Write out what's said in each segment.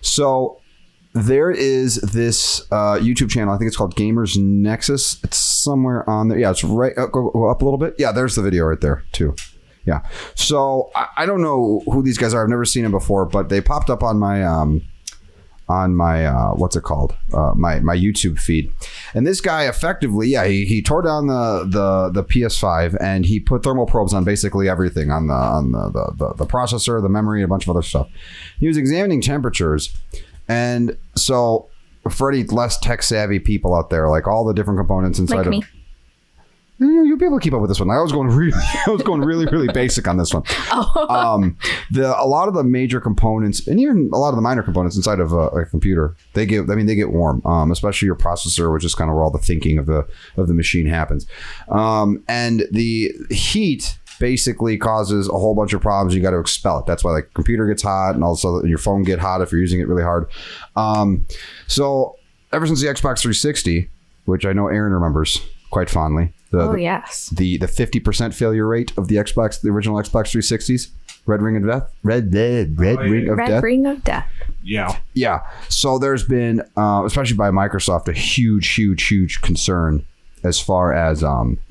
So there is this YouTube channel. I think it's called Gamers Nexus. It's somewhere on there. Yeah, it's right. Go up a little bit. Yeah, there's the video right there too. Yeah. So I don't know who these guys are. I've never seen them before, but they popped up on my what's it called? My YouTube feed. And this guy effectively, he tore down the PS5 and he put thermal probes on basically everything, on the processor, the memory, and a bunch of other stuff. He was examining temperatures. And so for any less tech savvy people out there, like all the different components inside of me. You'll be able to keep up with this one. I was going really basic on this one. Oh. A lot of the major components and even a lot of the minor components inside of a computer, they get warm, especially your processor, which is kind of where all the thinking of the machine happens. And the heat basically causes a whole bunch of problems. You got to expel it. That's why like computer gets hot and also your phone get hot if you're using it really hard. So ever since the Xbox 360, which I know Aaron remembers quite fondly, yes, the 50% failure rate of the original Xbox 360s, Red Ring of Death. Red Ring of Death. Yeah. So there's been, especially by Microsoft, a huge concern as far as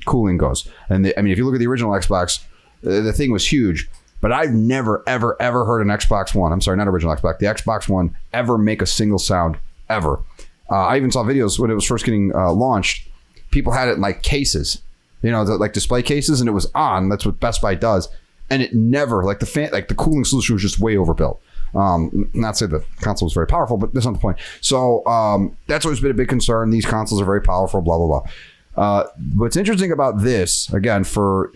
cooling goes. And if you look at the original Xbox, the thing was huge, but I've never ever heard an Xbox One. I'm sorry, not original Xbox. The Xbox One ever make a single sound ever. I even saw videos when it was first getting launched. People had it in like cases, like display cases, and it was on. That's what Best Buy does, and it never the cooling solution was just way overbuilt. Not to say the console was very powerful, but that's not the point. So that's always been a big concern. These consoles are very powerful. Blah blah blah. What's interesting about this, again, for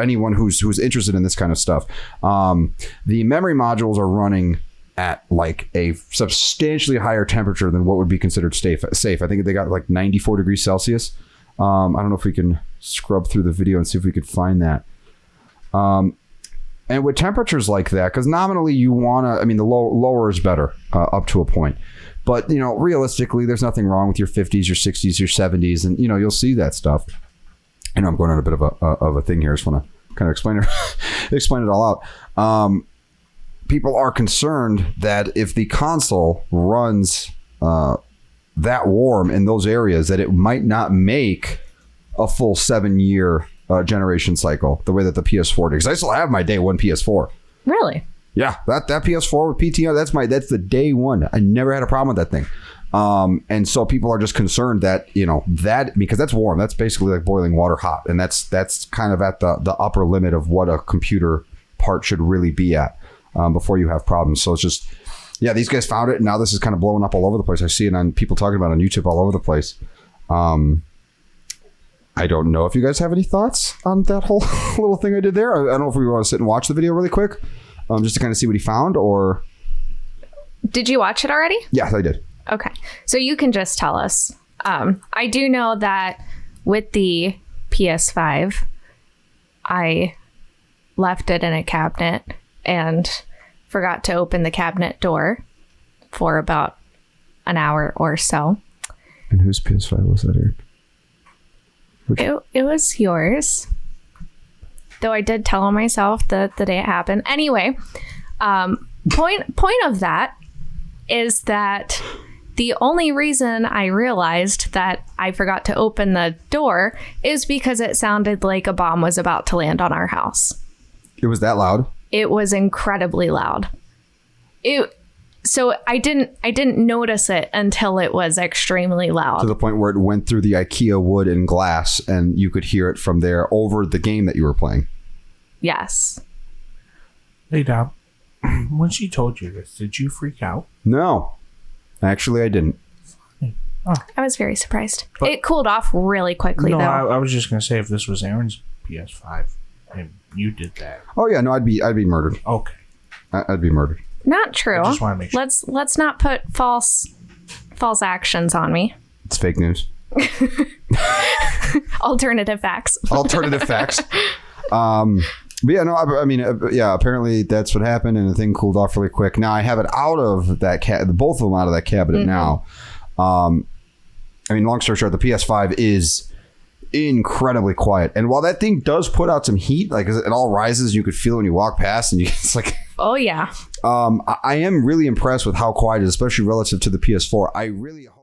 anyone who's interested in this kind of stuff, the memory modules are running at like a substantially higher temperature than what would be considered safe. I think they got like 94 degrees Celsius. I don't know if we can scrub through the video and see if we could find that. And with temperatures like that, because nominally you want to, the lower is better up to a point. But, realistically, there's nothing wrong with your 50s, your 60s, your 70s. And, you'll see that stuff. I know I'm going on a bit of a thing here. I just want to kind of explain it all out. People are concerned that if the console runs that warm in those areas, that it might not make a full 7-year generation cycle the way that the PS4 did. Because I still have my day one PS4. Really? Yeah, that PS4 with PTO, that's the day one. I never had a problem with that thing. And so people are just concerned that, that because that's warm, that's basically like boiling water hot. And that's kind of at the upper limit of what a computer part should really be at before you have problems. So it's just, these guys found it. And now this is kind of blowing up all over the place. I see it on people talking about it on YouTube all over the place. I don't know if you guys have any thoughts on that whole little thing I did there. I don't know if we want to sit and watch the video really quick. Just to kind of see what he found, or... Did you watch it already? Yes, I did. Okay. So you can just tell us. I do know that with the PS5, I left it in a cabinet and forgot to open the cabinet door for about an hour or so. And whose PS5 was that, Eric? It was yours. Though I did tell myself that the day it happened. Anyway, point of that is that the only reason I realized that I forgot to open the door is because it sounded like a bomb was about to land on our house. It was that loud? It was incredibly loud. So I didn't notice it until it was extremely loud. To the point where it went through the IKEA wood and glass and you could hear it from there over the game that you were playing. Yes. Hey, Dom. When she told you this, did you freak out? No. Actually, I didn't. Oh. I was very surprised. But it cooled off really quickly, though. I was just going to say, if this was Aaron's PS5 and you did that. Oh, yeah. No, I'd be murdered. Okay. I'd be murdered. Not true. I just want to make sure. Let's not put false actions on me. It's fake news. Alternative facts. Alternative facts. But yeah, no, apparently that's what happened and the thing cooled off really quick. Now I have it out of that both of them out of that cabinet now. Long story short, the PS5 is incredibly quiet. And while that thing does put out some heat, like it all rises, you could feel it when you walk past, and it's like, oh yeah. I am really impressed with how quiet it is, especially relative to the PS4. I really hope